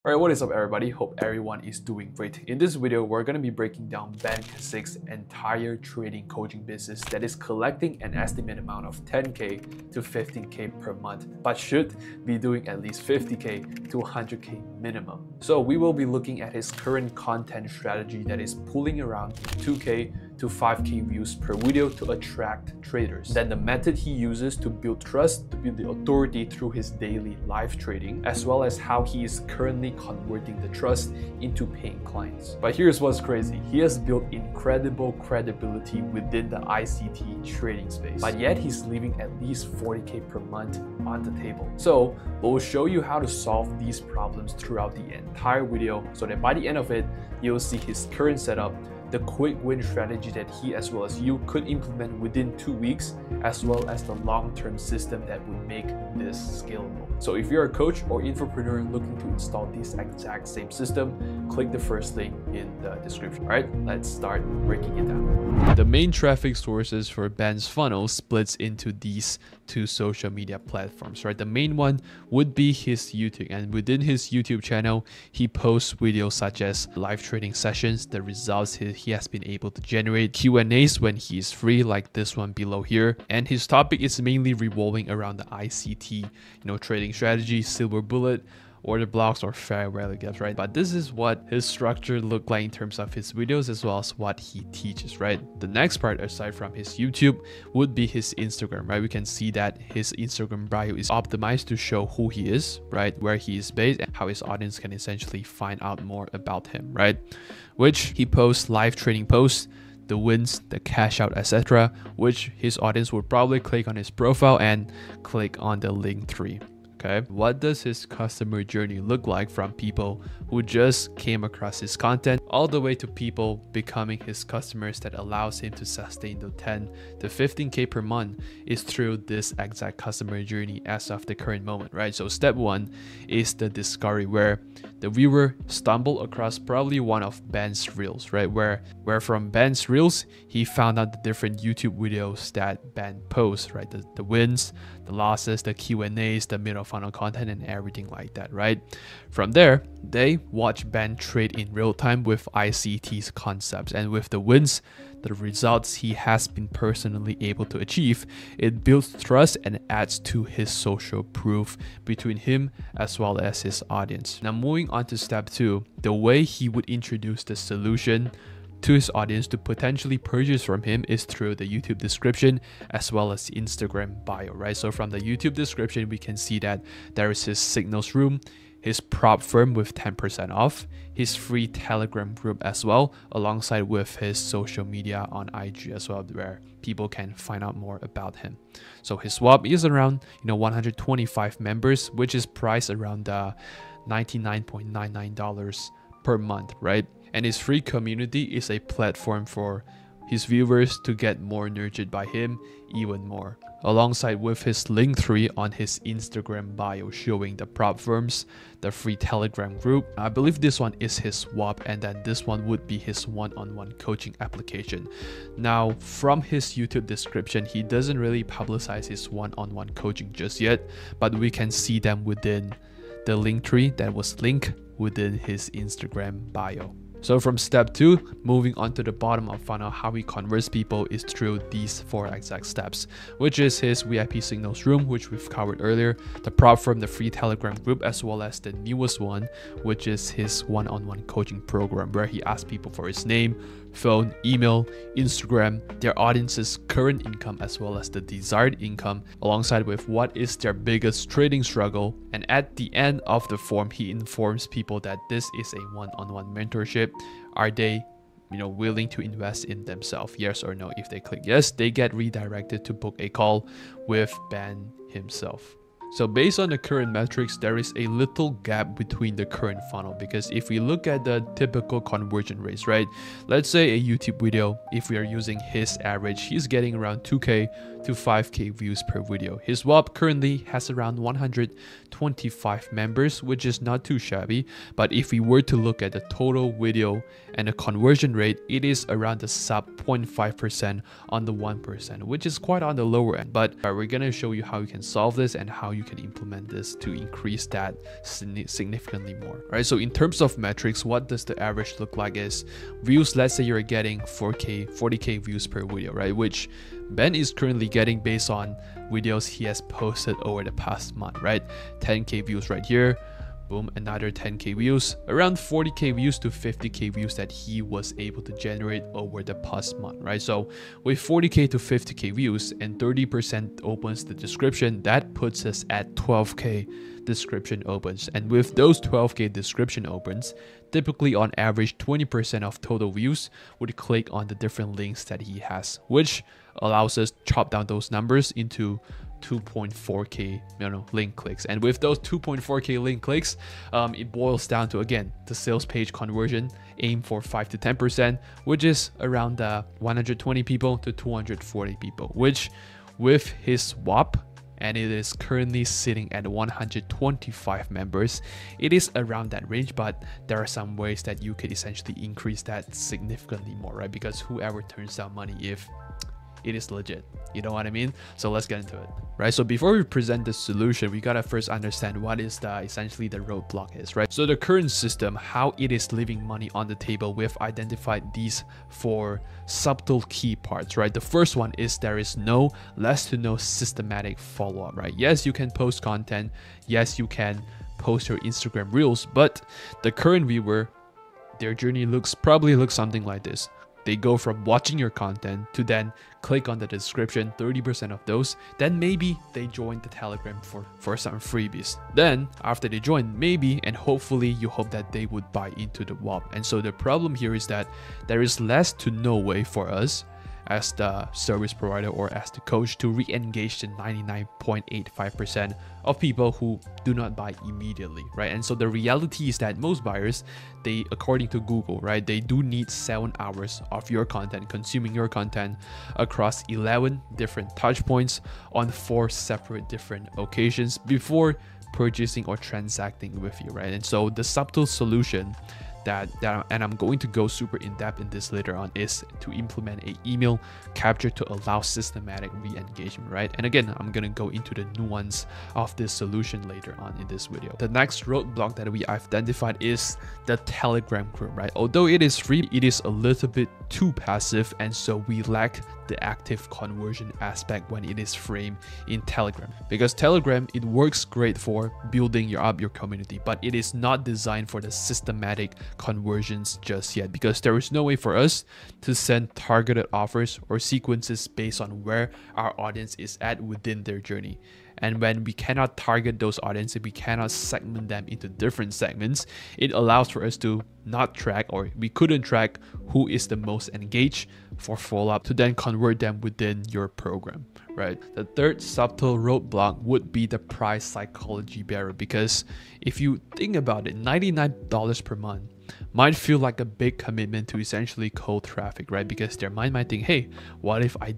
Alright, what is up everybody? Hope everyone is doing great. In this video, we're going to be breaking down Ben Kasich's entire trading coaching business that is collecting an estimated amount of 10k to 15k per month, but should be doing at least 50k to 100k minimum. So we will be looking at his current content strategy that is pulling around 2k to 5k views per video to attract traders. Then the method he uses to build trust, to build the authority through his daily live trading, as well as how he is currently converting the trust into paying clients. But here's what's crazy. He has built incredible credibility within the ICT trading space, but yet he's leaving at least 40k per month on the table. So we'll show you how to solve these problems throughout the entire video so that by the end of it, you'll see his current setup, the quick win strategy that he as well as you could implement within 2 weeks, as well as the long-term system that would make this scalable. So if you're a coach or infopreneur looking to install this exact same system, click the first link in the description. All right, let's start breaking it down. The main traffic sources for Ben's funnel splits into these two social media platforms, right? The main one would be his YouTube, and within his YouTube channel, he posts videos such as live trading sessions, the results he has been able to generate, Q&As when he is free, like this one below here, and his topic is mainly revolving around the ICT, trading strategy, silver bullet, order blocks, or fair value gaps, right? But this is what his structure looked like in terms of his videos as well as what he teaches, right? The next part, aside from his YouTube, would be his Instagram, right? We can see that his Instagram bio is optimized to show who he is, right? Where he is based and how his audience can essentially find out more about him, right? Which he posts live trading posts, the wins, the cash out, etc., which his audience would probably click on his profile and click on the link 3. Okay, what does his customer journey look like from people who just came across his content all the way to people becoming his customers that allows him to sustain the 10 to 15k per month is through this exact customer journey as of the current moment, right? So step 1 is the discovery, where the viewer stumbled across probably one of Ben's reels, right? Where from Ben's reels, he found out the different YouTube videos that Ben posts, right? The wins, the losses, the Q&As, the middle funnel content, and everything like that, right? From there, they watch Ben trade in real time with ICT's concepts, and with the wins, the results he has been personally able to achieve, it builds trust and adds to his social proof between him as well as his audience. Now moving on to step 2, the way he would introduce the solution to his audience to potentially purchase from him is through the YouTube description as well as Instagram bio, right? So from the YouTube description, we can see that there is his signals room, his prop firm with 10% off, his free Telegram group as well, alongside with his social media on IG as well, where people can find out more about him. So his swap is around 125 members, which is priced around $99.99 per month, right? And his free community is a platform for his viewers to get more nurtured by him even more, alongside with his link 3 on his Instagram bio showing the prop firms, the free Telegram group. I believe this one is his swap, and then this one would be his one-on-one coaching application. Now from his YouTube description, he doesn't really publicize his one-on-one coaching just yet, but we can see them within the link 3 that was linked within his Instagram bio. So from step 2, moving on to the bottom of funnel, how he converts people is through these 4 exact steps, which is his VIP signals room, which we've covered earlier, the prop from the free Telegram group, as well as the newest one, which is his one-on-one coaching program, where he asks people for his name, phone, email, Instagram, their audience's current income, as well as the desired income, alongside with what is their biggest trading struggle. And at the end of the form, he informs people that this is a one-on-one mentorship. Are they willing to invest in themselves? Yes or no? If they click yes, they get redirected to book a call with Ben himself. So based on the current metrics, there is a little gap between the current funnel, because if we look at the typical conversion rates, right? Let's say a YouTube video, if we are using his average, he's getting around 2k to 5k views per video. His WAP currently has around 125 members, which is not too shabby. But if we were to look at the total video and the conversion rate, it is around the sub 0.5% on the 1%, which is quite on the lower end. But we're gonna show you how you can solve this and how you you can implement this to increase that significantly more, right? So in terms of metrics, what does the average look like is views. Let's say you're getting 40k views per video, right? Which Ben is currently getting based on videos he has posted over the past month, right? 10k views right here. Boom, another 10k views, around 40k views to 50k views that he was able to generate over the past month, right? So with 40k to 50k views and 30% opens the description, that puts us at 12k description opens. And with those 12k description opens, typically on average 20% of total views would click on the different links that he has, which allows us to chop down those numbers into 2.4k link clicks. And with those 2.4k link clicks, it boils down to, again, the sales page conversion. Aim for 5 to 10%, which is around 120 people to 240 people, which with his swap, and it is currently sitting at 125 members, it is around that range. But there are some ways that you could essentially increase that significantly more, right? Because whoever turns down money if it is legit, you know what I mean? So let's get into it, right? So before we present the solution, we gotta first understand what is essentially the roadblock is, right? So the current system, how it is leaving money on the table, we've identified these 4 subtle key parts, right? The first one is there is less to no systematic follow-up, right? Yes, you can post content, yes, you can post your Instagram reels, but the current viewer, their journey probably looks something like this. They go from watching your content to then click on the description, 30% of those, then maybe they join the Telegram for some freebies. Then after they join, maybe and hopefully you hope that they would buy into the WAP. And so the problem here is that there is less to no way for us as the service provider or as the coach to re-engage the 99.85% of people who do not buy immediately, right? And so the reality is that most buyers, they, according to Google, right, they do need 7 hours of your content, consuming your content across 11 different touch points on 4 separate different occasions before purchasing or transacting with you, right? And so the subtle solution and I'm going to go super in depth in this later on, is to implement an email capture to allow systematic re-engagement, right? And again, I'm going to go into the nuance of this solution later on in this video. The next roadblock that we identified is the Telegram group, right? Although it is free, it is a little bit too passive, and so we lack the active conversion aspect when it is framed in Telegram, because Telegram, it works great for building up your community, but it is not designed for the systematic conversions just yet, because there is no way for us to send targeted offers or sequences based on where our audience is at within their journey. And when we cannot target those audiences, we cannot segment them into different segments, it allows for us to not track, or we couldn't track who is the most engaged for follow-up to then convert them within your program, right? The third subtle roadblock would be the price psychology barrier, because if you think about it, $99 per month might feel like a big commitment to essentially cold traffic, right? Because their mind might think, hey, what if I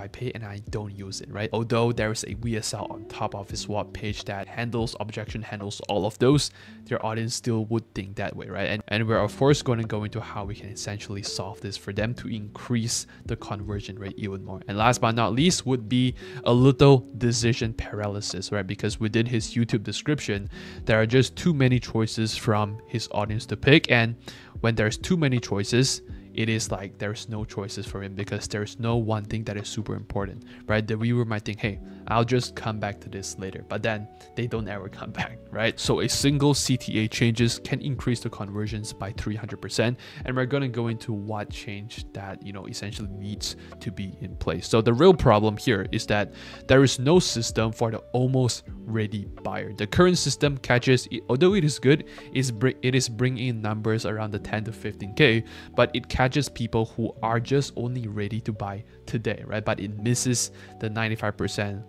pay and I don't use it, right? Although there is a VSL on top of his swap page that handles objection, handles all of those, their audience still would think that way, right? And we're of course going to go into how we can essentially solve this for them to increase the conversion rate even more. And last but not least would be a little decision paralysis, right? Because within his YouTube description, there are just too many choices from his audience to pick. And when there's too many choices, it is like there's no choices for him, because there's no one thing that is super important, right? The viewer might think, hey, I'll just come back to this later, but then they don't ever come back, right? So a single CTA changes can increase the conversions by 300%, and we're going to go into what change that, you know, essentially needs to be in place. So the real problem here is that there is no system for the almost ready buyer. The current system catches, although it is good, it is bringing in numbers around the 10 to 15k, but it catches people who are just only ready to buy today, right? But it misses the 95%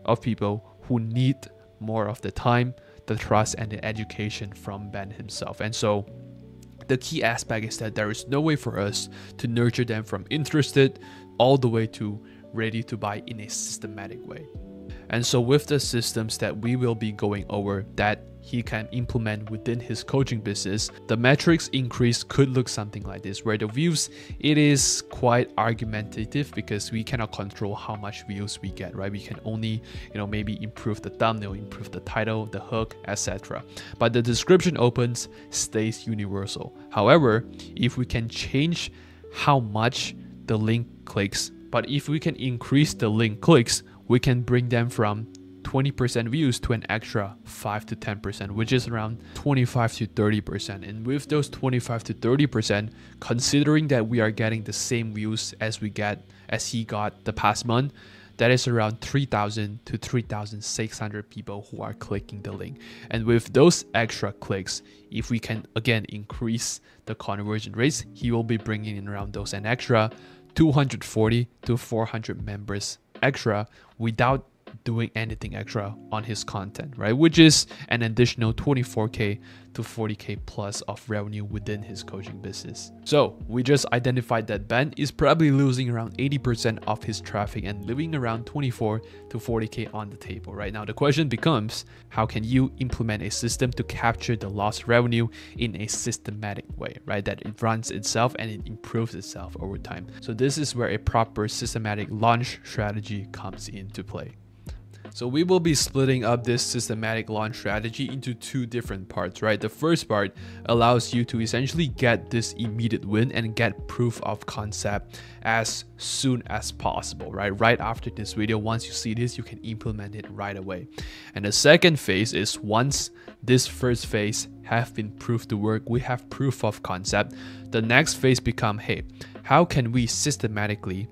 of people who need more of the time, the trust, and the education from Ben himself. And so the key aspect is that there is no way for us to nurture them from interested all the way to ready to buy in a systematic way. And so with the systems that we will be going over that he can implement within his coaching business, the metrics increase could look something like this, where the views, it is quite argumentative because we cannot control how much views we get, right? We can only, maybe improve the thumbnail, improve the title, the hook, etc. But the description opens stays universal. However, if we can change how much the link clicks, but if we can increase the link clicks, we can bring them from 20% views to an extra 5 to 10%, which is around 25 to 30%. And with those 25 to 30%, considering that we are getting the same views as he got the past month, that is around 3,000 to 3,600 people who are clicking the link. And with those extra clicks, if we can again increase the conversion rates, he will be bringing in around those an extra 240 to 400 members extra without doing anything extra on his content, right? Which is an additional 24K to 40K plus of revenue within his coaching business. So we just identified that Ben is probably losing around 80% of his traffic and leaving around 24 to 40K on the table. Right now, the question becomes, how can you implement a system to capture the lost revenue in a systematic way, right? That it runs itself and it improves itself over time. So this is where a proper systematic launch strategy comes into play. So we will be splitting up this systematic launch strategy into two different parts, right? The first part allows you to essentially get this immediate win and get proof of concept as soon as possible, right? Right after this video, once you see this, you can implement it right away. And the second phase is once this first phase have been proved to work, we have proof of concept. The next phase become, hey, how can we systematically,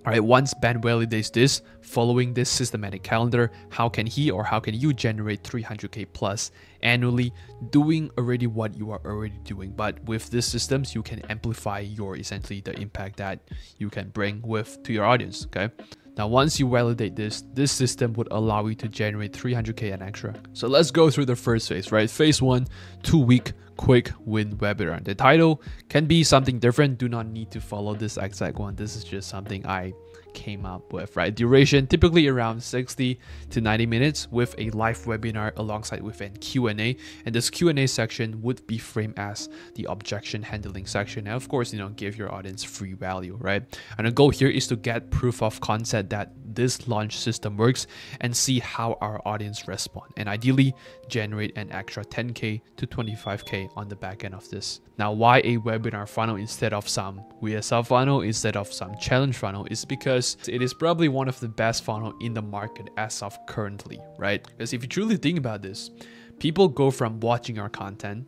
all right, once Ben validates this, following this systematic calendar, how can you generate 300K plus annually doing already what you are already doing? But with these systems, you can amplify essentially the impact that you can bring to your audience, okay? Now, once you validate this system would allow you to generate 300K and extra. So let's go through the first phase, right? Phase 1, 2-week quick win webinar. The title can be something different. Do not need to follow this exact one. This is just something I came up with, right? Duration typically around 60 to 90 minutes with a live webinar alongside with an Q&A, and this Q&A section would be framed as the objection handling section, and of course, give your audience free value, right? And the goal here is to get proof of concept that this launch system works and see how our audience respond, and ideally generate an extra 10K to 25K on the back end of this. Now, why a webinar funnel instead of some VSL funnel, instead of some challenge funnel, is because it is probably one of the best funnel in the market as of currently, right? Because if you truly think about this, people go from watching our content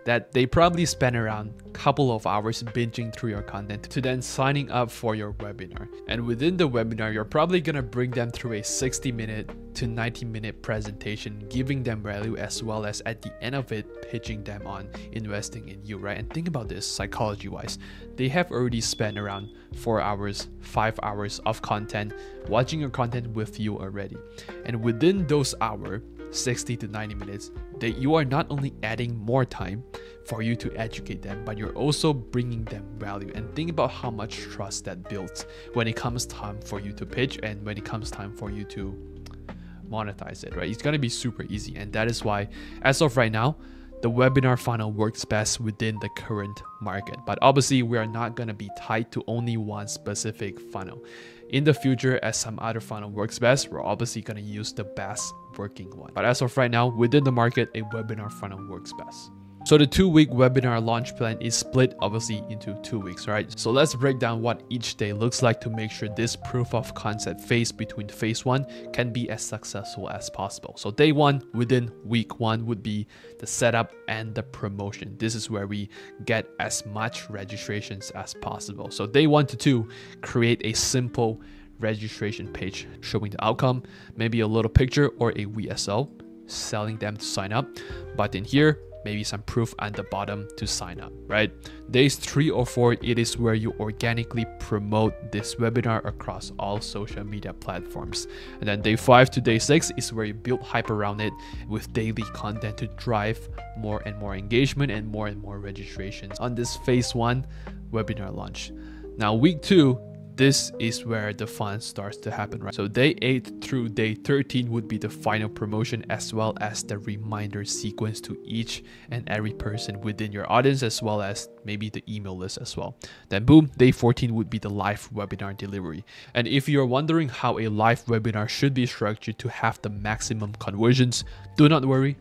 that they probably spend around a couple of hours binging through your content to then signing up for your webinar. And within the webinar, you're probably gonna bring them through a 60-minute to 90-minute presentation, giving them value, as well as at the end of it, pitching them on investing in you, right? And think about this psychology-wise. They have already spent around 4 hours, 5 hours of content watching your content with you already. And within those hours, 60 to 90 minutes, that you are not only adding more time for you to educate them, but you're also bringing them value. And think about how much trust that builds when it comes time for you to pitch and when it comes time for you to monetize it, right? It's gonna be super easy. And that is why, as of right now, the webinar funnel works best within the current market. But obviously, we are not gonna be tied to only one specific funnel. In the future, as some other funnel works best, we're obviously gonna use the best working one. But as of right now, within the market, a webinar funnel works best. So the 2-week webinar launch plan is split obviously into 2 weeks, right? So let's break down what each day looks like to make sure this proof of concept phase between phase 1 can be as successful as possible. So day 1 within week 1 would be the setup and the promotion. This is where we get as much registrations as possible. So day 1 to 2, create a simple registration page showing the outcome, maybe a little picture or a VSL, selling them to sign up. Button here, maybe some proof at the bottom to sign up, right? Days 3 or 4, it is where you organically promote this webinar across all social media platforms. And then day 5 to day 6 is where you build hype around it with daily content to drive more and more engagement and more registrations on this phase 1 webinar launch. Now week 2, this is where the fun starts to happen, right? So day 8 through day 13 would be the final promotion, as well as the reminder sequence to each and every person within your audience, as well as maybe the email list as well. Then boom, day 14 would be the live webinar delivery. And if you're wondering how a live webinar should be structured to have the maximum conversions, do not worry,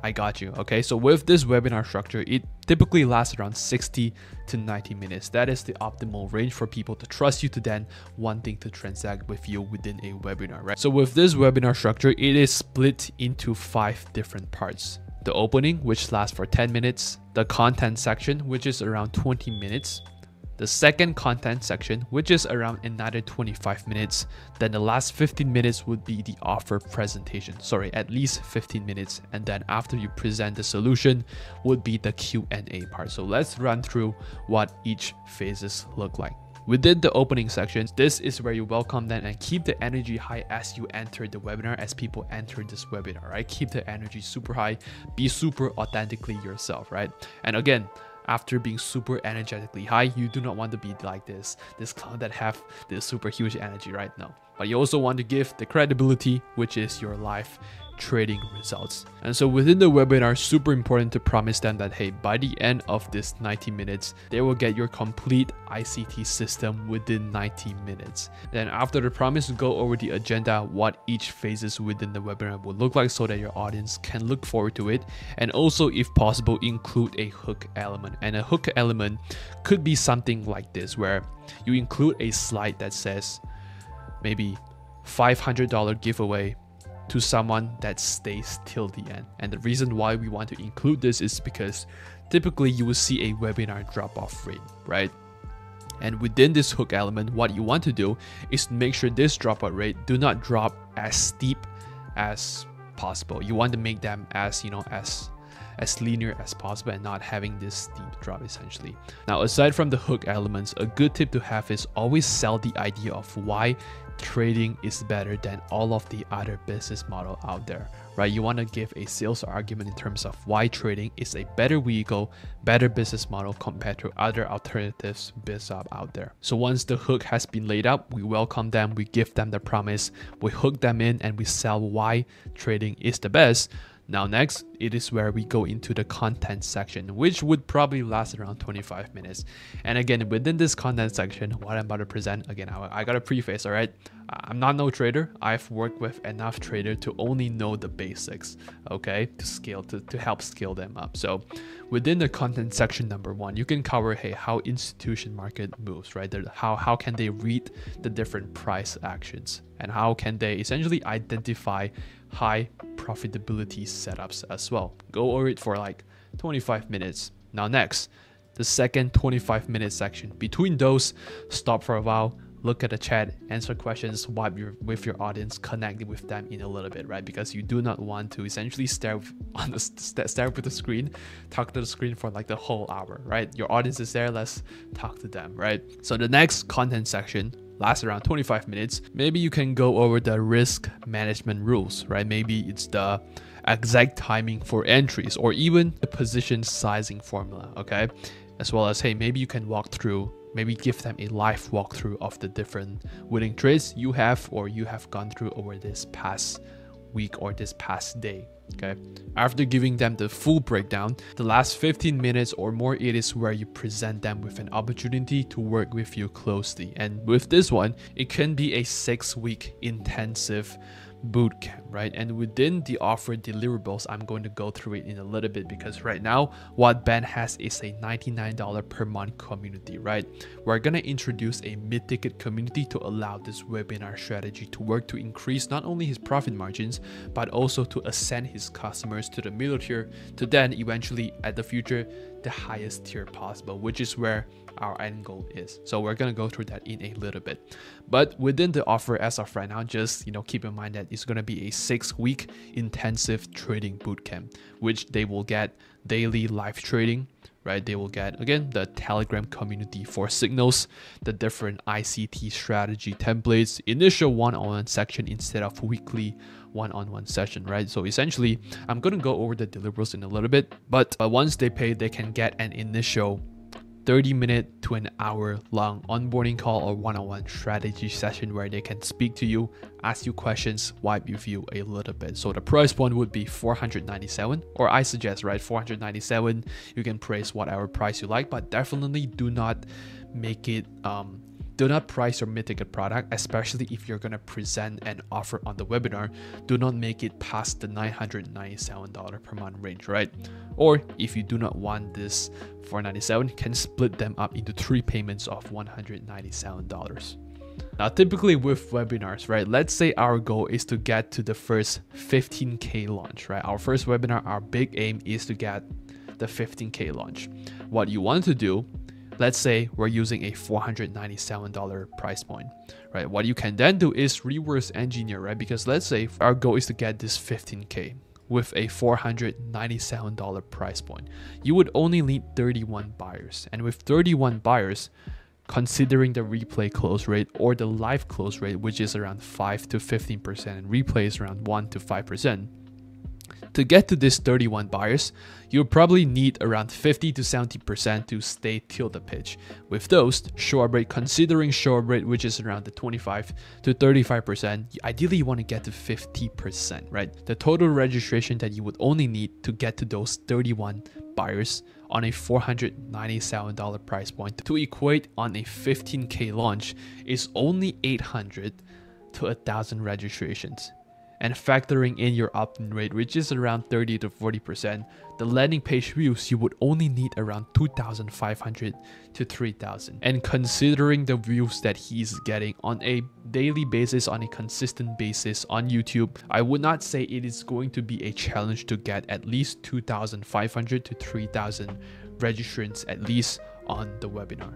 I got you. Okay, so with this webinar structure, it typically lasts around 60 to 90 minutes. That is the optimal range for people to trust you to then wanting to transact with you within a webinar, right? So with this webinar structure, it is split into 5 different parts. The opening, which lasts for 10 minutes, the content section, which is around 20 minutes, the second content section, which is around another 25 minutes. Then the last 15 minutes would be the offer presentation. Sorry, at least 15 minutes. And then after you present the solution would be the Q&A part. So let's run through what each phases look like. Within the opening section, this is where you welcome them and keep the energy high as you enter the webinar, as people enter this webinar, right? Keep the energy super high, be super authentically yourself, right? And again, after being super energetically high, you do not want to be like this clown that have this super huge energy, right? No, but you also want to give the credibility, which is your live trading results. And so within the webinar, super important to promise them that, hey, by the end of this 90 minutes, they will get your complete ICT system within 90 minutes. Then after the promise, go over the agenda, what each phases within the webinar will look like so that your audience can look forward to it. And also, if possible, include a hook element. And a hook element could be something like this, where you include a slide that says maybe $500 giveaway to someone that stays till the end. And the reason why we want to include this is because typically you will see a webinar drop-off rate, right? And within this hook element, what you want to do is to make sure this dropout rate do not drop as steep as possible. You want to make them as, as linear as possible and not having this steep drop essentially. Now, aside from the hook elements, a good tip to have is always sell the idea of why trading is better than all of the other business model out there, right? You want to give a sales argument in terms of why trading is a better vehicle, better business model compared to other alternatives business out there. So once the hook has been laid out, we welcome them, we give them the promise, we hook them in, and we sell why trading is the best. Now next, it is where we go into the content section, which would probably last around 25 minutes. And again, within this content section, what I'm about to present, again, I got a preface, all right? I'm not no trader. I've worked with enough traders to only know the basics, okay? To scale, to help scale them up. So within the content section number 1, you can cover, hey, how institution market moves, right? How can they read the different price actions? And how can they essentially identify high profitability setups as well. Go over it for like 25 minutes. Now next, the second 25-minute section. Between those, stop for a while, look at the chat, answer questions, vibe with your audience, connect with them in a little bit, right? Because you do not want to essentially stare with the screen, talk to the screen for like the whole hour, right? Your audience is there, let's talk to them, right? So the next content section lasts around 25 minutes. Maybe you can go over the risk management rules, right? Maybe it's the exact timing for entries or even the position sizing formula, okay? As well as, hey, maybe you can walk through, maybe give them a live walkthrough of the different winning trades you have or you have gone through over this past week or this past day. Okay, after giving them the full breakdown, the last 15 minutes or more, it is where you present them with an opportunity to work with you closely. And with this one, it can be a 6-week intensive boot camp, right? And within the offered deliverables, I'm going to go through it in a little bit because right now what Ben has is a $99 per month community, right? We're going to introduce a mid-ticket community to allow this webinar strategy to work to increase not only his profit margins, but also to ascend his customers to the middle tier, to then eventually at the future, the highest tier possible, which is where our end goal is. So we're going to go through that in a little bit. But within the offer as of right now, just keep in mind that it's going to be a 6-week intensive trading bootcamp, which they will get daily live trading, right? They will get, again, the Telegram community for signals, the different ICT strategy templates, initial one-on-one section instead of weekly one-on-one session, right? So essentially, I'm going to go over the deliverables in a little bit, but once they pay, they can get an initial 30-minute to an hour long onboarding call or one-on-one strategy session where they can speak to you, ask you questions, wipe you through a little bit. So the price point would be $497, or I suggest, right, $497. You can price whatever price you like, but definitely do not make it do not price your mid-ticket product, especially if you're going to present an offer on the webinar. Do not make it past the $997 per month range, right? Or if you do not want this $497, you can split them up into 3 payments of $197. Now, typically with webinars, right, let's say our goal is to get to the first 15K launch, right? Our first webinar, our big aim is to get the 15K launch. What you want to do, let's say we're using a $497 price point, right? What you can then do is reverse engineer, right? Because let's say our goal is to get this 15K with a $497 price point. You would only need 31 buyers. And with 31 buyers, considering the replay close rate or the live close rate, which is around 5 to 15%, and replay is around 1 to 5%, to get to this 31 buyers, you'll probably need around 50 to 70% to stay till the pitch. With those, show up rate, considering show up rate, which is around the 25 to 35%, ideally you want to get to 50%, right? The total registration that you would only need to get to those 31 buyers on a $497 price point to equate on a 15K launch is only 800 to 1,000 registrations. And factoring in your opt-in rate, which is around 30 to 40%, the landing page views, you would only need around 2,500 to 3,000. And considering the views that he's getting on a daily basis, on a consistent basis on YouTube, I would not say it is going to be a challenge to get at least 2,500 to 3,000 registrants at least on the webinar.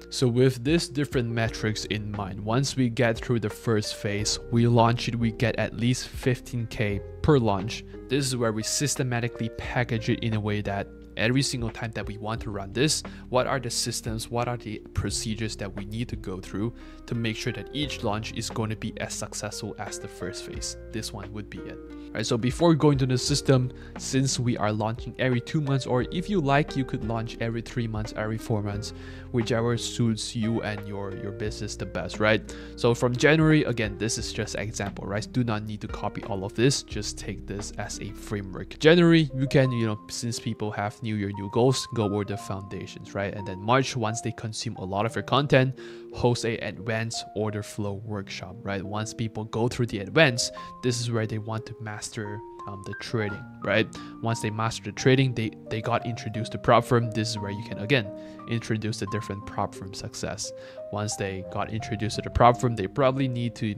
So with these different metrics in mind, once we get through the first phase, we launch it, we get at least 15K per launch. This is where we systematically package it in a way that every single time that we want to run this, what are the systems, what are the procedures that we need to go through to make sure that each launch is going to be as successful as the first phase. This one would be it. All right, so before going to the system, since we are launching every 2 months, or if you like, you could launch every 3 months, every 4 months, whichever suits you and your business the best, right? So from January, again, this is just an example, right? Do not need to copy all of this, just take this as a framework. January, you can, since people have New Year, new goals, go over the foundations, right? And then March, once they consume a lot of your content, host a advanced order flow workshop, right? Once people go through the advanced, this is where they want to master the trading, right? Once they master the trading, they got introduced to prop firm. This is where you can again introduce the different prop firm success. Once they got introduced to the prop firm, they probably need to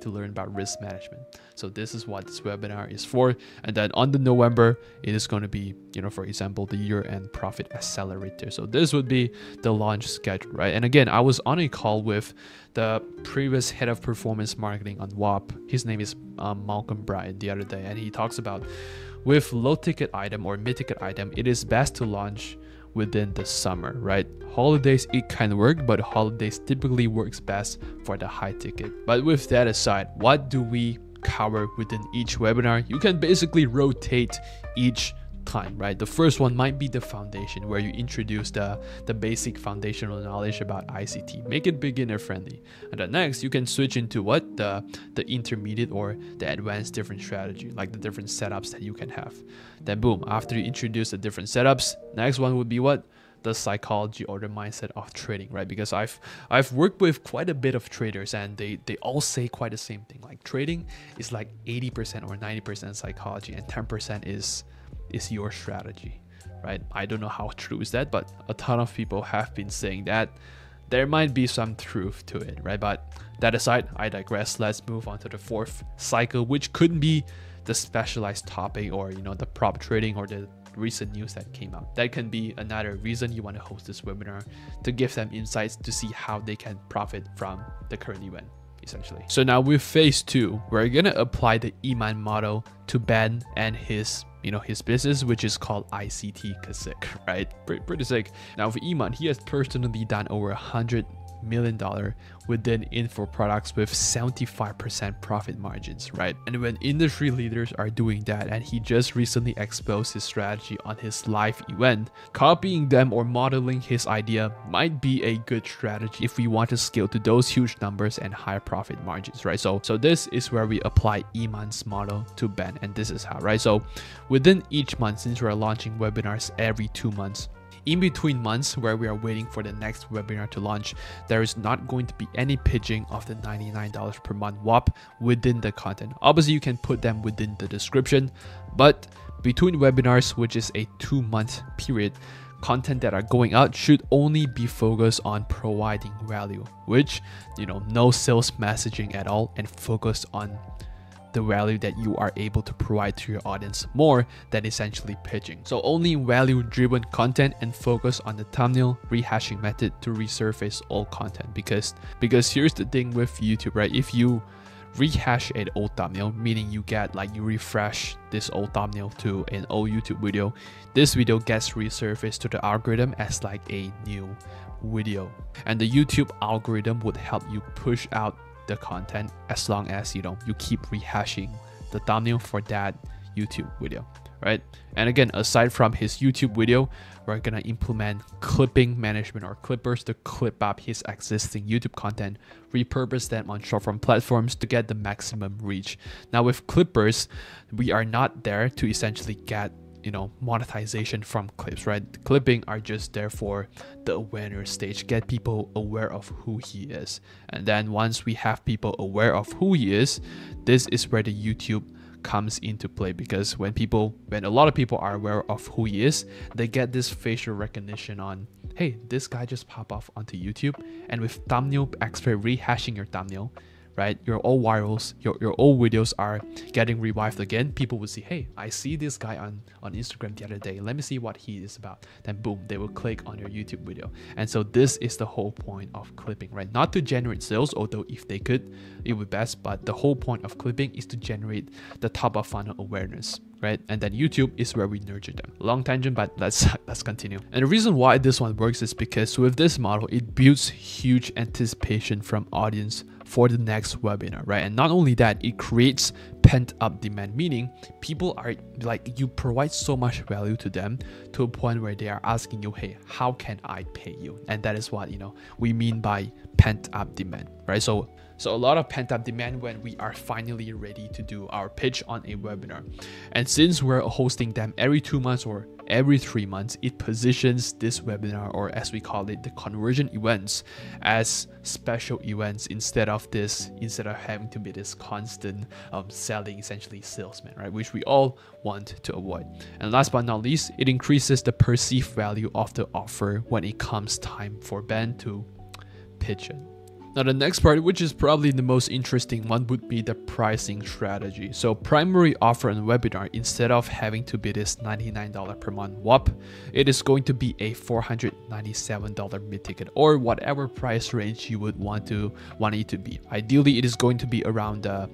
learn about risk management. So this is what this webinar is for. And then on the November, it is going to be, for example, the year-end profit accelerator. So this would be the launch schedule, right? And again, I was on a call with the previous head of performance marketing on WAP. His name is Malcolm Bryan the other day, and he talks about with low ticket item or mid ticket item, it is best to launch within the summer, right? Holidays, it can work, but holidays typically works best for the high ticket. But with that aside, what do we cover within each webinar? You can basically rotate each time, right? The first one might be the foundation, where you introduce the basic foundational knowledge about ICT, make it beginner friendly. And then next, you can switch into what the intermediate or the advanced different strategy, like the different setups that you can have. Then boom, after you introduce the different setups, next one would be what? The psychology or the mindset of trading, right? Because I've worked with quite a bit of traders, and they all say quite the same thing. Like trading is like 80% or 90% psychology, and 10% is your strategy, right? I don't know how true is that, but a ton of people have been saying that. There might be some truth to it, right? But that aside, I digress. Let's move on to the fourth cycle, which could be the specialized topic, or the prop trading, or the recent news that came out. That can be another reason you want to host this webinar, to give them insights to see how they can profit from the current event, essentially. So now with phase 2, we're gonna apply the Iman model to Ben and his business, which is called ICT Kasik, right? Pretty sick. Now for Iman, he has personally done over 100 million within info products with 75% profit margins, right? And when industry leaders are doing that, and he just recently exposed his strategy on his live event, copying them or modeling his idea might be a good strategy if we want to scale to those huge numbers and high profit margins, right? So this is where we apply Iman's model to Ben, and this is how, right? So within each month, since we're launching webinars every 2 months, in between months where we are waiting for the next webinar to launch, there is not going to be any pitching of the $99 per month WAP within the content. Obviously, you can put them within the description, but between webinars, which is a 2-month period, content that are going out should only be focused on providing value, which, no sales messaging at all, and focus on the value that you are able to provide to your audience more than essentially pitching. So only value-driven content, and focus on the thumbnail rehashing method to resurface all content. Because here's the thing with YouTube, right? If you rehash an old thumbnail, meaning you refresh this old thumbnail to an old YouTube video, this video gets resurfaced to the algorithm as like a new video, and the YouTube algorithm would help you push out the content as long as you keep rehashing the thumbnail for that YouTube video, right? And again, aside from his YouTube video, we're gonna implement clipping management or clippers to clip up his existing YouTube content, repurpose them on short form platforms to get the maximum reach. Now with clippers, we are not there to essentially get monetization from clips, right? Clipping are just there for the awareness stage, get people aware of who he is. And then once we have people aware of who he is, this is where the YouTube comes into play, because when a lot of people are aware of who he is, they get this facial recognition on, hey, this guy just pop off onto YouTube. And with thumbnail expert rehashing your thumbnail, right, your old virals, your old videos are getting revived again, people will see, hey, I see this guy on Instagram the other day, let me see what he is about. Then boom, they will click on your YouTube video. And so this is the whole point of clipping, right? Not to generate sales, although if they could, it would be best, but the whole point of clipping is to generate the top of funnel awareness, right? And then YouTube is where we nurture them. Long tangent, but let's continue. And the reason why this one works is because with this model, it builds huge anticipation from audience for the next webinar, right? And not only that, it creates pent-up demand, meaning people are like, you provide so much value to them to a point where they are asking you, hey, how can I pay you? And that is what we mean by pent-up demand, right? So a lot of pent-up demand when we are finally ready to do our pitch on a webinar. And since we're hosting them every 2 months or every 3 months, it positions this webinar, or as we call it, the conversion events, as special events instead of having to be this constant selling, essentially salesman, right? Which we all want to avoid. And last but not least, it increases the perceived value of the offer when it comes time for Ben to pitch it. Now the next part, which is probably the most interesting one, would be the pricing strategy. So primary offer on webinar, instead of having to be this $99 per month WAP, it is going to be a $497 mid-ticket, or whatever price range you would want it to be. Ideally, it is going to be around the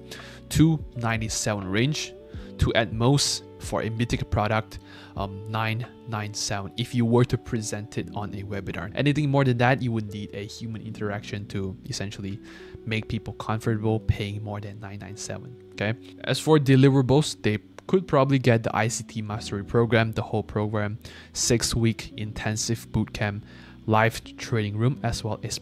$297 range, to at most for a mid-ticket product, $997 if you were to present it on a webinar. Anything more than that, you would need a human interaction to essentially make people comfortable paying more than $997. Okay. As for deliverables, they could probably get the ICT Mastery Program, the whole program, 6-week intensive bootcamp, live trading room, as well as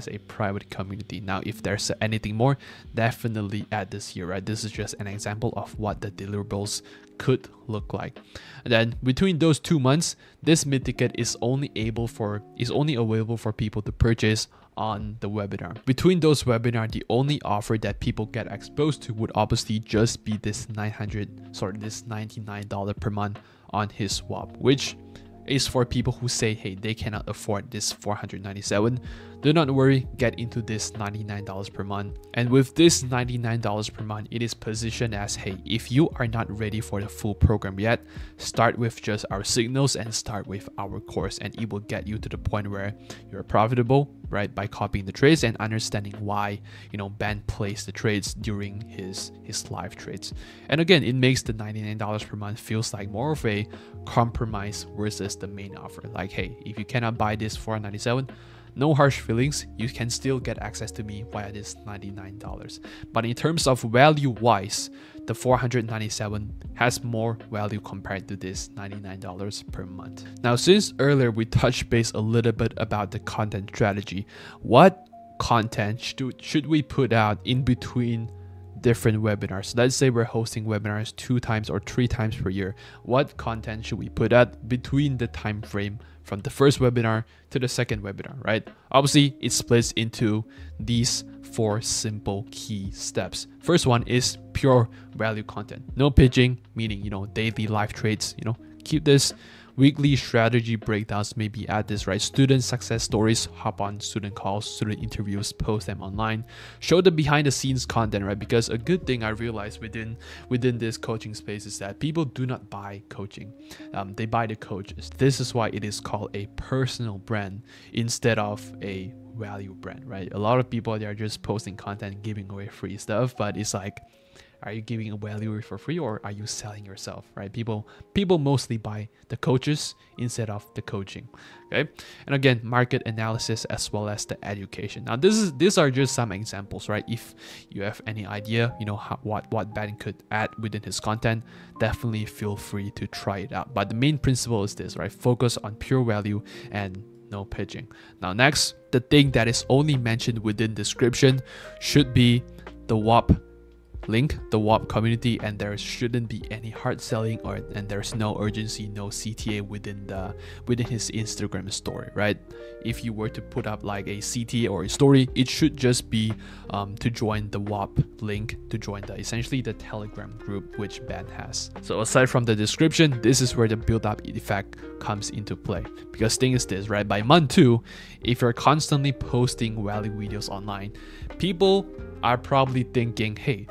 a private community. Now, if there's anything more, definitely add this here, right? This is just an example of what the deliverables could look like. And then between those 2 months, this mid-ticket is only available for people to purchase on the webinar. Between those webinars, the only offer that people get exposed to would obviously just be this $99 per month on his swap, which is for people who say, hey, they cannot afford this $497. Do not worry, get into this $99 per month. And with this $99 per month, it is positioned as, hey, if you are not ready for the full program yet, start with just our signals and start with our course, and it will get you to the point where you're profitable, right? By copying the trades and understanding why, Ben plays the trades during his live trades. And again, it makes the $99 per month feels like more of a compromise versus the main offer. Like, hey, if you cannot buy this $497, No harsh feelings, you can still get access to me via this $99. But in terms of value wise, the $497 has more value compared to this $99 per month. Now, since earlier we touched base a little bit about the content strategy, what content should we put out in between different webinars? Let's say we're hosting webinars 2 times or 3 times per year. What content should we put out between the time frame from the first webinar to the second webinar, right? Obviously, it splits into these 4 simple key steps. First one is pure value content. No pitching, meaning, daily life trades, keep this. Weekly strategy breakdowns, maybe add this, right? Student success stories, hop on student calls, student interviews, post them online. Show the behind the scenes content, right? Because a good thing I realized within this coaching space is that people do not buy coaching. They buy the coaches. This is why it is called a personal brand instead of a value brand, right? A lot of people, they are just posting content, giving away free stuff, but it's like, are you giving a value for free or are you selling yourself, right? People mostly buy the coaches instead of the coaching, okay? And again, market analysis as well as the education. Now, these are just some examples, right? If you have any idea, what Ben could add within his content, definitely feel free to try it out. But the main principle is this, right? Focus on pure value and no pitching. Now, next, the thing that is only mentioned within description should be the WAP link, the WAP community, and there shouldn't be any hard selling and there's no urgency, no CTA within his Instagram story, right? If you were to put up like a CTA or a story, it should just be to join the WAP link, to join essentially the Telegram group which Ben has. So aside from the description, this is where the build-up effect comes into play. Because thing is this, right? By month 2, if you're constantly posting value videos online, people are probably thinking, hey,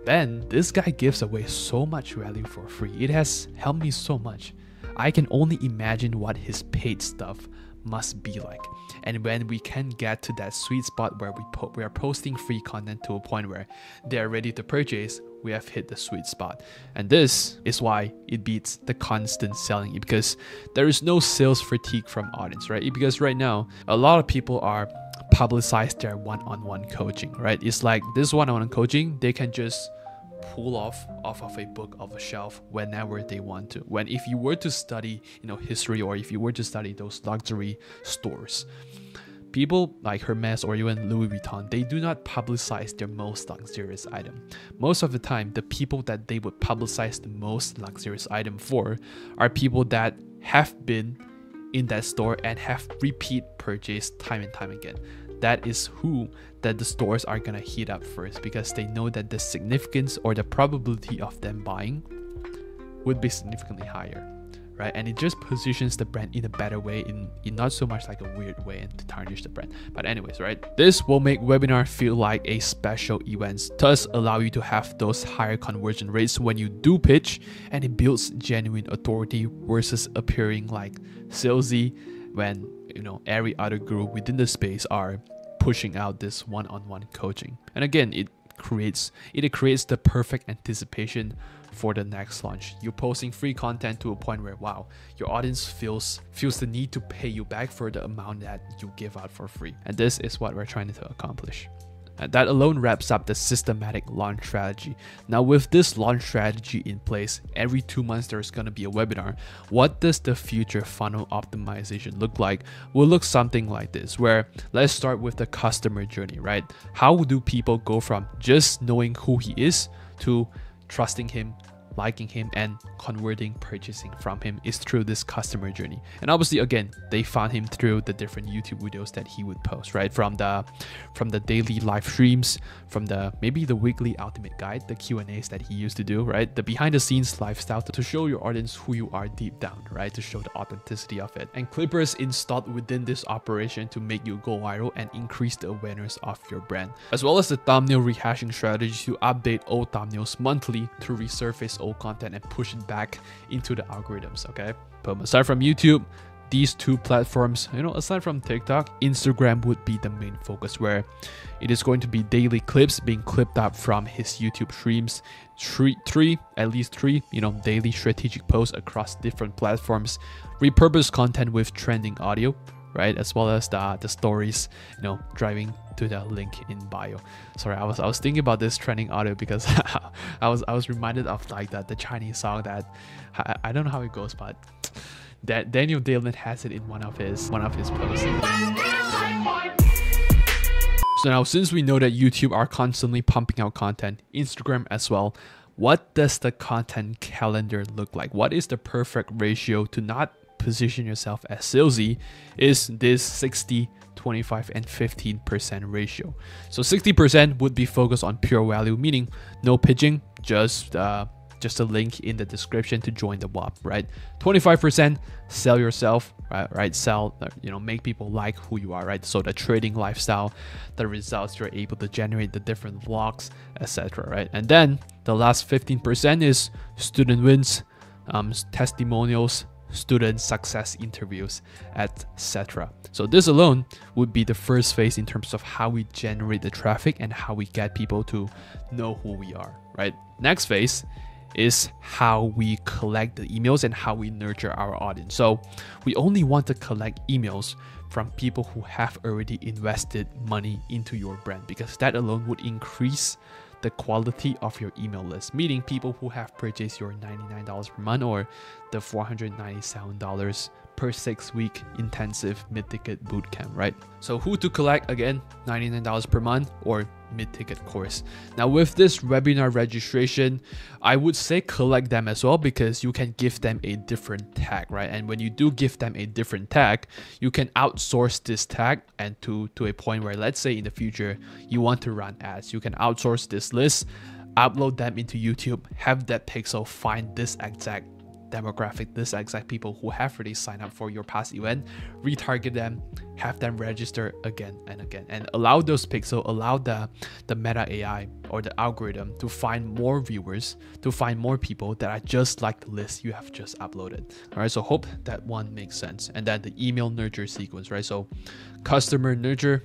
Ben, this guy gives away so much value for free. It has helped me so much. I can only imagine what his paid stuff must be like. And when we can get to that sweet spot where we are posting free content to a point where they are ready to purchase, we have hit the sweet spot. And this is why it beats the constant selling, because there is no sales fatigue from audience, right? Because right now, a lot of people are publicize their one-on-one coaching, right? It's like this one-on-one coaching, they can just pull off of a book off a shelf whenever they want to. When if you were to study, history, or if you were to study those luxury stores, people like Hermes or even Louis Vuitton, they do not publicize their most luxurious item. Most of the time, the people that they would publicize the most luxurious item for are people that have been in that store and have repeat purchase time and time again. That is who that the stores are gonna hit up first, because they know that the significance or the probability of them buying would be significantly higher, right? And it just positions the brand in a better way, in not so much like a weird way and to tarnish the brand. But anyways, right? This will make webinar feel like a special event, thus allow you to have those higher conversion rates when you do pitch, and it builds genuine authority versus appearing like salesy when every other group within the space are pushing out this one-on-one coaching. And again, it creates the perfect anticipation for the next launch. You're posting free content to a point where, wow, your audience feels the need to pay you back for the amount that you give out for free. And this is what we're trying to accomplish. And that alone wraps up the systematic launch strategy. Now, with this launch strategy in place, every 2 months there's going to be a webinar. What does the future funnel optimization look like? Will look something like this, where let's start with the customer journey, right? How do people go from just knowing who he is to trusting him, liking him, and converting, purchasing from him is through this customer journey. And obviously, again, they found him through the different YouTube videos that he would post, right? From the daily live streams, from maybe the weekly ultimate guide, the Q&As that he used to do, right? The behind the scenes lifestyle to show your audience who you are deep down, right? To show the authenticity of it. And clippers installed within this operation to make you go viral and increase the awareness of your brand, as well as the thumbnail rehashing strategy to update old thumbnails monthly to resurface old content and push it back into the algorithms, okay? But aside from YouTube, these 2 platforms, aside from TikTok, Instagram would be the main focus, where it is going to be daily clips being clipped up from his YouTube streams, at least three, daily strategic posts across different platforms, repurpose content with trending audio, right? As well as the stories, driving to the link in bio. Sorry, I was thinking about this trending audio because I was reminded of like the Chinese song that I don't know how it goes, but that Daniel Dillman has it in one of his posts. So now, since we know that YouTube are constantly pumping out content, Instagram as well, what does the content calendar look like? What is the perfect ratio to not position yourself as salesy? Is this 60, 25, and 15% ratio. So 60% would be focused on pure value, meaning no pitching, just a link in the description to join the WAP, right? 25% sell yourself, right? Sell, make people like who you are, right? So the trading lifestyle, the results you're able to generate, the different vlogs, etc., right? And then the last 15% is student wins, testimonials, student success interviews, etc. So this alone would be the first phase in terms of how we generate the traffic and how we get people to know who we are, right? Next phase is how we collect the emails and how we nurture our audience. So we only want to collect emails from people who have already invested money into your brand, because that alone would increase the quality of your email list, meaning people who have purchased your $99 per month or the $497 per 6-week intensive mid-ticket bootcamp, right? So who to collect? Again, $99 per month or mid-ticket course. Now with this webinar registration, I would say collect them as well, because you can give them a different tag, right? And when you do give them a different tag, you can outsource this tag, and to a point where, let's say in the future you want to run ads, you can outsource this list, upload them into YouTube, have that pixel find this exact demographic, this exact people who have already signed up for your past event, retarget them, have them register again and again, and allow those pixels, allow the meta AI or the algorithm to find more viewers, to find more people that are just like the list you have just uploaded. All right, so hope that one makes sense. And then the email nurture sequence, right? So customer nurture,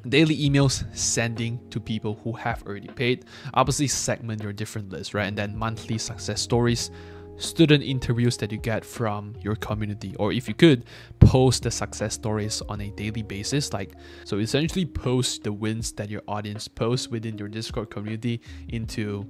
daily emails sending to people who have already paid, obviously segment your different lists, right? And then monthly success stories, student interviews that you get from your community, or if you could, post the success stories on a daily basis. Like, so essentially post the wins that your audience posts within your Discord community into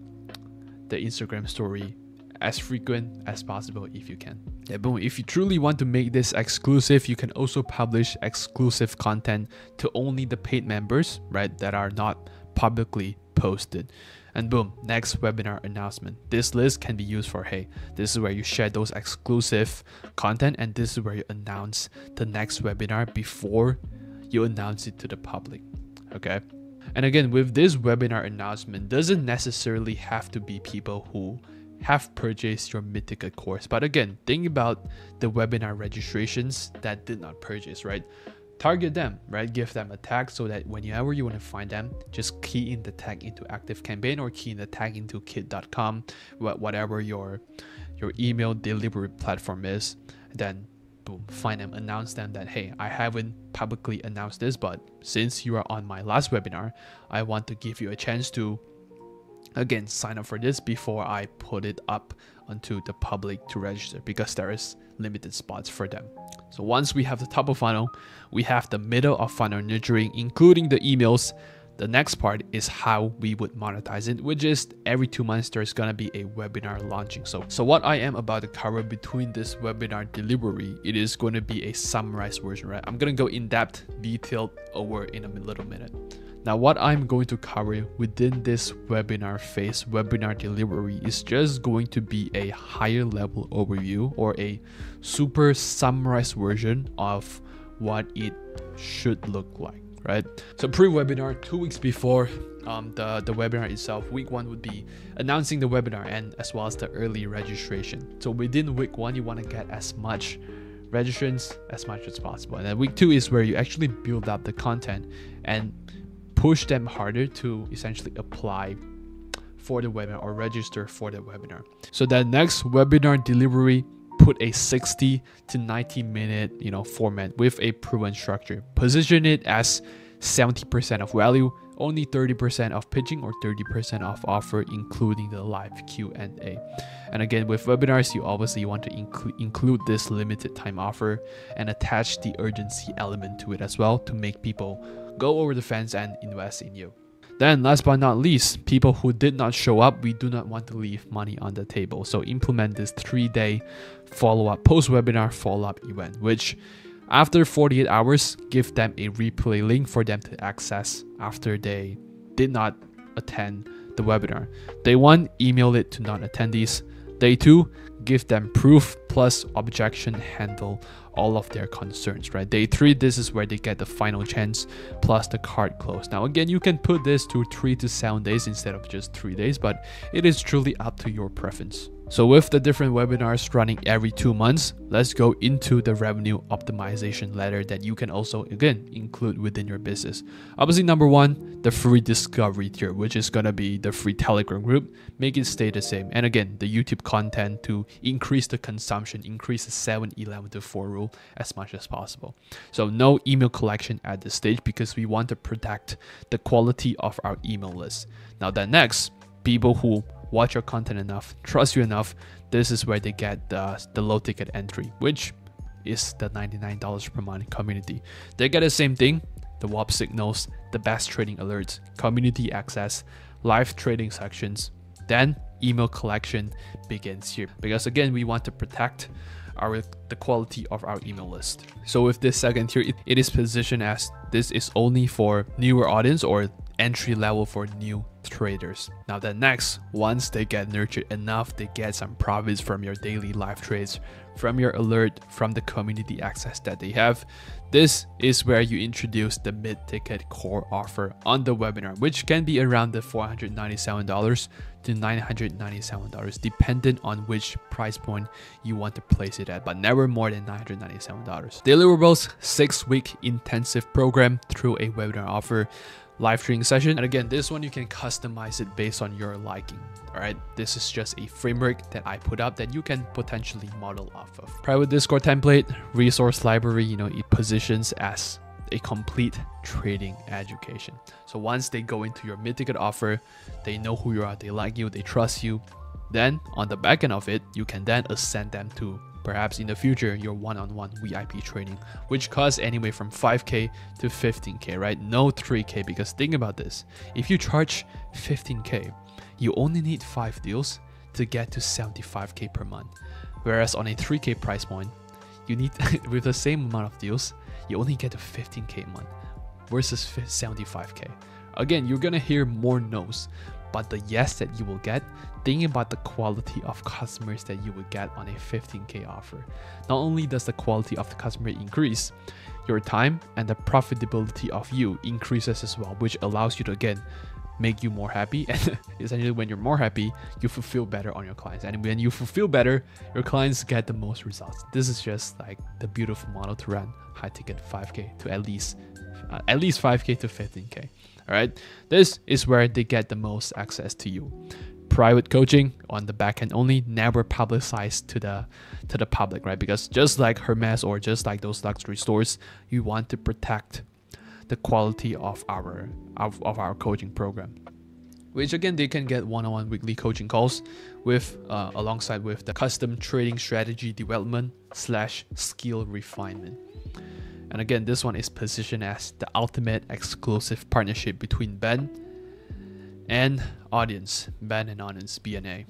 the Instagram story as frequent as possible if you can. Yeah, boom. If you truly want to make this exclusive, you can also publish exclusive content to only the paid members, right, that are not publicly posted. And boom, next webinar announcement. This list can be used for, hey, this is where you share those exclusive content, and this is where you announce the next webinar before you announce it to the public, okay? And again, with this webinar announcement, doesn't necessarily have to be people who have purchased your mid-ticket course. But again, think about the webinar registrations that did not purchase, right? Target them, right? Give them a tag so that whenever you want to find them, just key in the tag into ActiveCampaign or key in the tag into kit.com, whatever your email delivery platform is. Then boom, find them, announce them that, hey, I haven't publicly announced this, but since you are on my last webinar, I want to give you a chance to, again, sign up for this before I put it up onto the public to register, because there is limited spots for them. So once we have the top of funnel, we have the middle of funnel nurturing, including the emails. The next part is how we would monetize it, which is every 2 months there's gonna be a webinar launching. So what I am about to cover between this webinar delivery, it is going to be a summarized version, right? I'm gonna go in depth, detailed over in a little minute. Now, what I'm going to cover within this webinar phase, webinar delivery, is just going to be a higher level overview or a super summarized version of what it should look like, right? So pre-webinar, 2 weeks before the webinar itself, week 1 would be announcing the webinar and as well as the early registration. So within week 1, you want to get as much registrations as much as possible. And then week 2 is where you actually build up the content and push them harder to essentially apply for the webinar or register for the webinar. So that next webinar delivery, put a 60 to 90 minute, format with a proven structure. Position it as 70% of value, only 30% of pitching, or 30% of offer, including the live Q&A. And again, with webinars, you obviously want to include this limited time offer and attach the urgency element to it as well to make people go over the fence and invest in you. Then last but not least, people who did not show up, we do not want to leave money on the table. So implement this 3-day follow-up, post-webinar follow-up event, which after 48 hours, give them a replay link for them to access after they did not attend the webinar. Day 1, email it to non-attendees. Day 2, give them proof plus objection, handle all of their concerns, right? Day 3, this is where they get the final chance plus the card close. Now again, you can put this to 3 to 7 days instead of just 3 days, but it is truly up to your preference. So with the different webinars running every 2 months, let's go into the revenue optimization ladder that you can also, again, include within your business. Obviously, number 1, the free discovery tier, which is going to be the free Telegram group. Make it stay the same. And again, the YouTube content to increase the consumption, increase the 7-11 to 4 rule as much as possible. So no email collection at this stage because we want to protect the quality of our email list. Now then next, people who watch your content enough, trust you enough, this is where they get the low ticket entry, which is the $99 per month community. They get the same thing, the WAP signals, the best trading alerts, community access, live trading sections, then email collection begins here. Because again, we want to protect the quality of our email list. So with this second tier, it is positioned as this is only for newer audience or entry level for new traders. Now then next, once they get nurtured enough, they get some profits from your daily live trades, from your alert, from the community access that they have. This is where you introduce the mid-ticket core offer on the webinar, which can be around the $497 to $997, dependent on which price point you want to place it at, but never more than $997. Deliverables, 6-week intensive program through a webinar offer, live trading session. And again, this one you can customize it based on your liking. All right, this is just a framework that I put up that you can potentially model off of. Private Discord template, resource library, it positions as a complete trading education. So once they go into your mid-ticket offer, they know who you are, they like you, they trust you. Then on the back end of it, you can then ascend them to perhaps in the future your one-on-one VIP training, which costs anywhere from 5K to 15K, right? No 3K, because think about this. If you charge 15K, you only need 5 deals to get to 75K per month. Whereas on a 3K price point, you need, with the same amount of deals, you only get to 15K a month versus 75K. Again, you're gonna hear more no's, but the yes that you will get, think about the quality of customers that you would get on a 15K offer. Not only does the quality of the customer increase, your time and the profitability of you increases as well, which allows you to, again, make you more happy. And essentially when you're more happy, you fulfill better on your clients. And when you fulfill better, your clients get the most results. This is just like the beautiful model to run high ticket 5K to at least 5K to 15K. All right, this is where they get the most access to you. Private coaching on the back end only, never publicized to the public, right? Because just like Hermes or just like those luxury stores, you want to protect the quality of our coaching program, which again they can get one-on-one weekly coaching calls with alongside with the custom trading strategy development / skill refinement. And again, this one is positioned as the ultimate exclusive partnership between Ben and audience, BNA.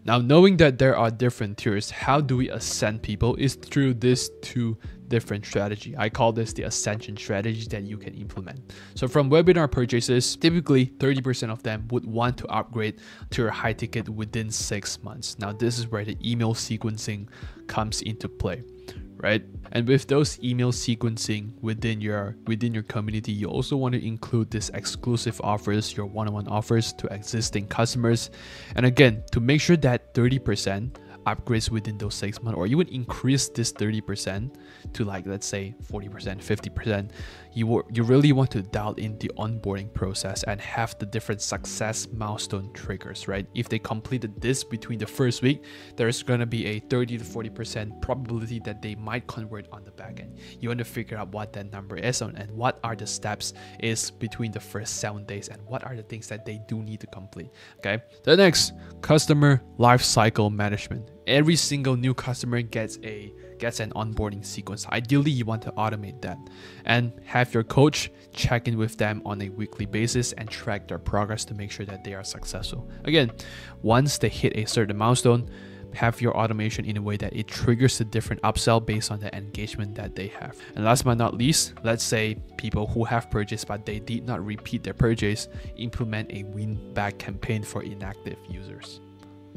Now, knowing that there are different tiers, how do we ascend people is through this 2 different strategy. I call this the ascension strategy that you can implement. So from webinar purchases, typically 30% of them would want to upgrade to a high ticket within 6 months. Now, this is where the email sequencing comes into play, right? And with those email sequencing within your community, you also want to include this exclusive offers, your one-on-one offers to existing customers. And again, to make sure that 30% upgrades within those 6 months, or you would increase this 30% to like, let's say 40%, 50%, you really want to dial in the onboarding process and have the different success milestone triggers, right? If they completed this between the first week, there's going to be a 30 to 40% probability that they might convert on the back end. You want to figure out what that number is and what are the steps is between the first 7 days and what are the things that they do need to complete. Okay. The next, customer lifecycle management. Every single new customer gets an onboarding sequence. Ideally, you want to automate that and have your coach check in with them on a weekly basis and track their progress to make sure that they are successful. Again, once they hit a certain milestone, have your automation in a way that it triggers a different upsell based on the engagement that they have. And last but not least, let's say people who have purchased but they did not repeat their purchase, implement a win back campaign for inactive users.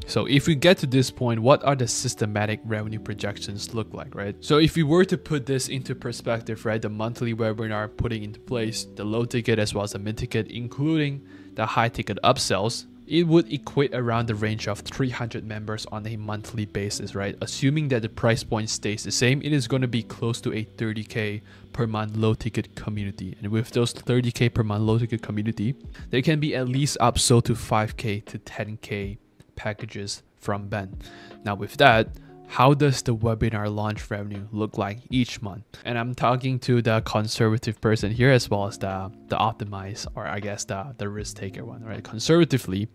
So if we get to this point, what are the systematic revenue projections look like, right? So if we were to put this into perspective, right, the monthly webinar putting into place, the low ticket as well as the mid ticket, including the high ticket upsells, it would equate around the range of 300 members on a monthly basis, right? Assuming that the price point stays the same, it is going to be close to a 30K per month low ticket community. And with those 30K per month low ticket community, they can be at least upsold to 5K to 10K packages from Ben. Now with that, how does the webinar launch revenue look like each month? And I'm talking to the conservative person here as well as the optimized, or I guess the risk taker one, right? Conservatively,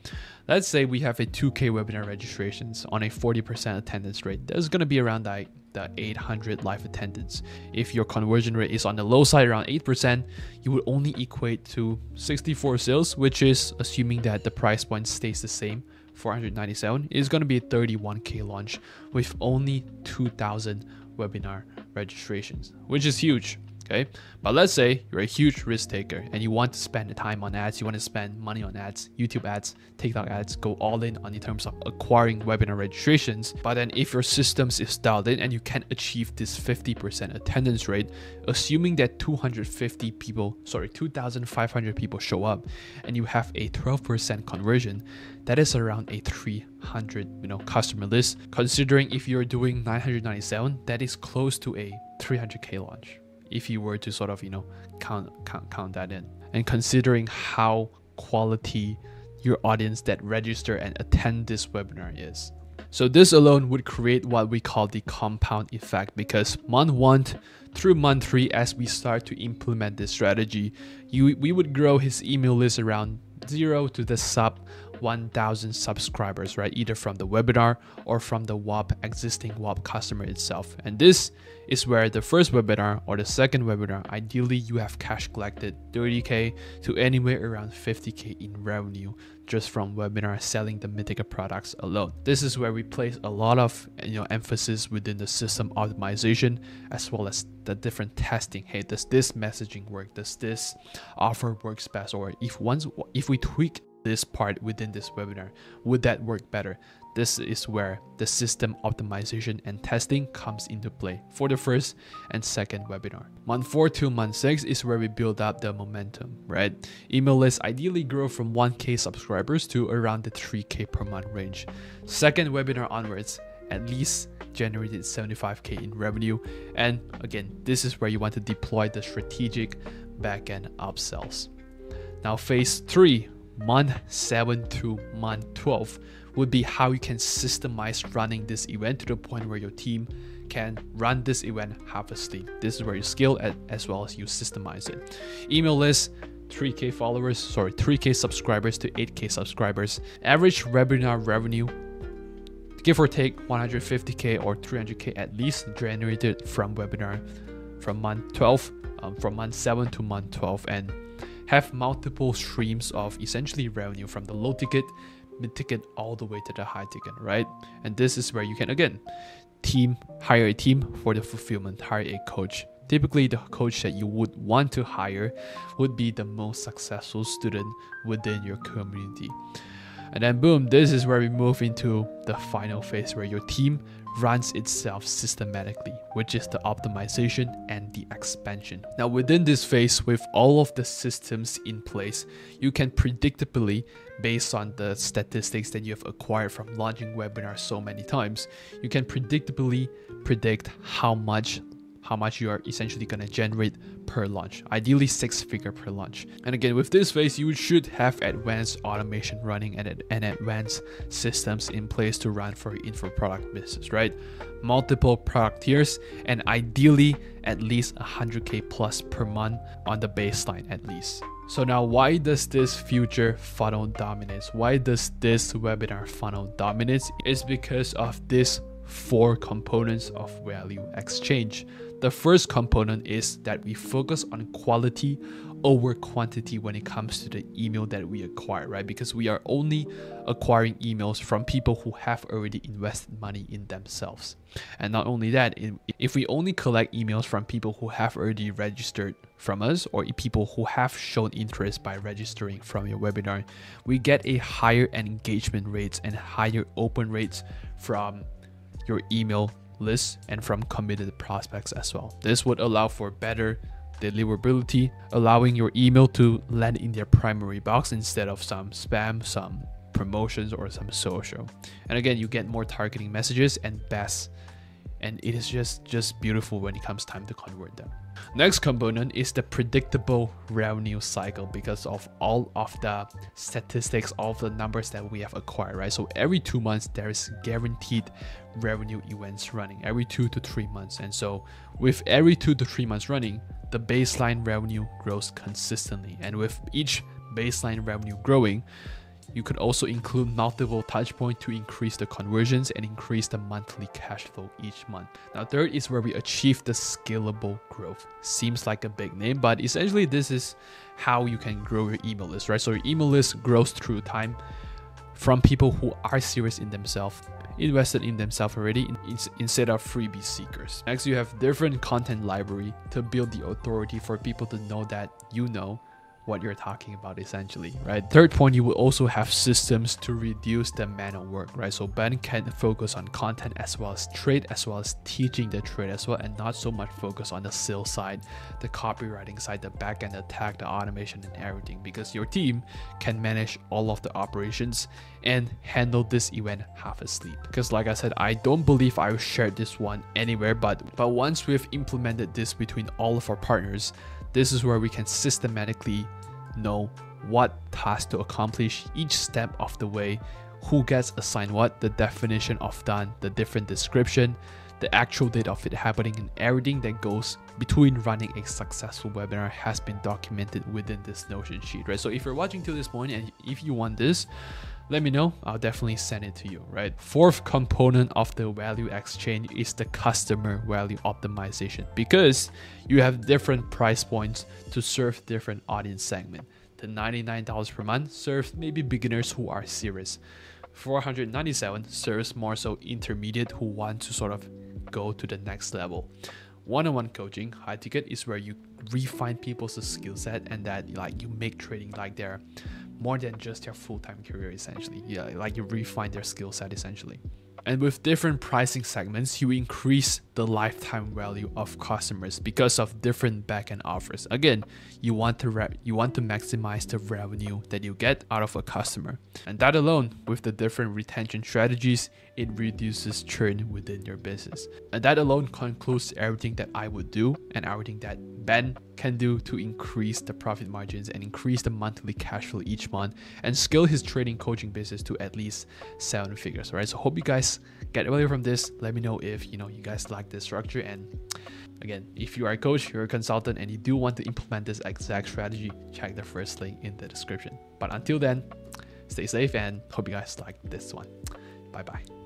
let's say we have a 2K webinar registrations on a 40% attendance rate. There's going to be around the 800 live attendance. If your conversion rate is on the low side, around 8%, you would only equate to 64 sales, which is assuming that the price point stays the same, 497, is going to be a 31K launch with only 2,000 webinar registrations, which is huge. Okay, but let's say you're a huge risk taker and you want to spend the time on ads, you want to spend money on ads, YouTube ads, TikTok ads, go all in on in terms of acquiring webinar registrations. But then if your systems is dialed in and you can achieve this 50% attendance rate, assuming that 2,500 people show up and you have a 12% conversion, that is around a 300 customer list. Considering if you're doing 997, that is close to a 300K launch, if you were to sort of count that in, and considering how quality your audience that register and attend this webinar is. So this alone would create what we call the compound effect, because month 1 through month 3, as we start to implement this strategy, we would grow his email list around 0 to the sub 1,000 subscribers, right? Either from the webinar or from the existing WAP customer itself. And this is where the first webinar or the second webinar, ideally you have cash collected 30K to anywhere around 50K in revenue just from webinar selling the mid-ticket products alone. This is where we place a lot of emphasis within the system optimization as well as the different testing. Hey, does this messaging work? Does this offer works best? Or if we tweak this part within this webinar, would that work better? This is where the system optimization and testing comes into play for the first and second webinar. Month 4 to month 6 is where we build up the momentum, right? Email lists ideally grow from 1K subscribers to around the 3K per month range. Second webinar onwards, at least generated 75K in revenue. And again, this is where you want to deploy the strategic backend upsells. Now phase 3, month 7 to month 12, would be how you can systemize running this event to the point where your team can run this event half asleep. This is where you scale it as well as you systemize it. Email list, 3K subscribers to 8K subscribers. Average webinar revenue, give or take 150K or 300K at least, generated from webinar from month 12, from month 7 to month 12, and have multiple streams of essentially revenue from the low ticket, mid ticket, all the way to the high ticket, right? And this is where you can again hire a team for the fulfillment, hire a coach. Typically the coach that you would want to hire would be the most successful student within your community. And then boom, this is where we move into the final phase where your team runs itself systematically, which is the optimization and the expansion. Now within this phase, with all of the systems in place, you can predictably, based on the statistics that you have acquired from launching webinars so many times, you can predictably predict how much you are essentially going to generate per launch, ideally 6-figure per launch. And again, with this phase, you should have advanced automation running and advanced systems in place to run for your info product business, right? Multiple product tiers, and ideally at least 100K plus per month on the baseline at least. So now, why does this future funnel dominate? Why does this webinar funnel dominate? It's because of this 4 components of value exchange. The first component is that we focus on quality over quantity when it comes to the email that we acquire, right? Because we are only acquiring emails from people who have already invested money in themselves. And not only that, if we only collect emails from people who have already registered from us, or people who have shown interest by registering from your webinar, we get a higher engagement rates and higher open rates from your email list and from committed prospects as well. This would allow for better deliverability, allowing your email to land in their primary box instead of some spam, some promotions, or some social. And again, you get more targeting messages and best, and it is just beautiful when it comes time to convert them. Next component is the predictable revenue cycle, because of all of the statistics, all of the numbers that we have acquired, right? So every 2 months, there is guaranteed revenue events running every 2 to 3 months. And so with every 2 to 3 months running, the baseline revenue grows consistently. And with each baseline revenue growing, you could also include multiple touch points to increase the conversions and increase the monthly cash flow each month. Now, third is where we achieve the scalable growth. Seems like a big name, but essentially this is how you can grow your email list, right? So your email list grows through time from people who are serious in themselves, invested in themselves already, instead of freebie seekers. Next, you have different content library to build the authority for people to know that you know what you're talking about, essentially, right? Third point, you will also have systems to reduce the manual work, right? So Ben can focus on content as well as trade, as well as teaching the trade as well, and not so much focus on the sales side, the copywriting side, the backend, the tag, the automation, and everything, because your team can manage all of the operations and handle this event half asleep. Because like I said, I don't believe I shared this one anywhere, but once we've implemented this between all of our partners, this is where we can systematically know what task to accomplish each step of the way, who gets assigned what, the definition of done, the different description, the actual date of it happening, and everything that goes between running a successful webinar has been documented within this Notion sheet, right? So if you're watching to this point and if you want this, let me know. I'll definitely send it to you, right? Fourth component of the value exchange is the customer value optimization, because you have different price points to serve different audience segment. The $99 per month serves maybe beginners who are serious. $497 serves more so intermediate who want to sort of go to the next level. One-on-one coaching, high ticket, is where you refine people's skill set and that like you make trading like they're more than just their full-time career, essentially. Yeah, like you refine their skill set essentially. And with different pricing segments, you increase the lifetime value of customers because of different backend offers. Again, you want to maximize the revenue that you get out of a customer. And that alone, with the different retention strategies, it reduces churn within your business. And that alone concludes everything that I would do and everything that Ben can do to increase the profit margins and increase the monthly cash flow each month and scale his trading coaching business to at least 7 figures. All right, so hope you guys get value from this. Let me know if you guys like this structure. And again, if you are a coach, you're a consultant, and you do want to implement this exact strategy, check the first link in the description. But until then, stay safe and hope you guys like this one. Bye bye.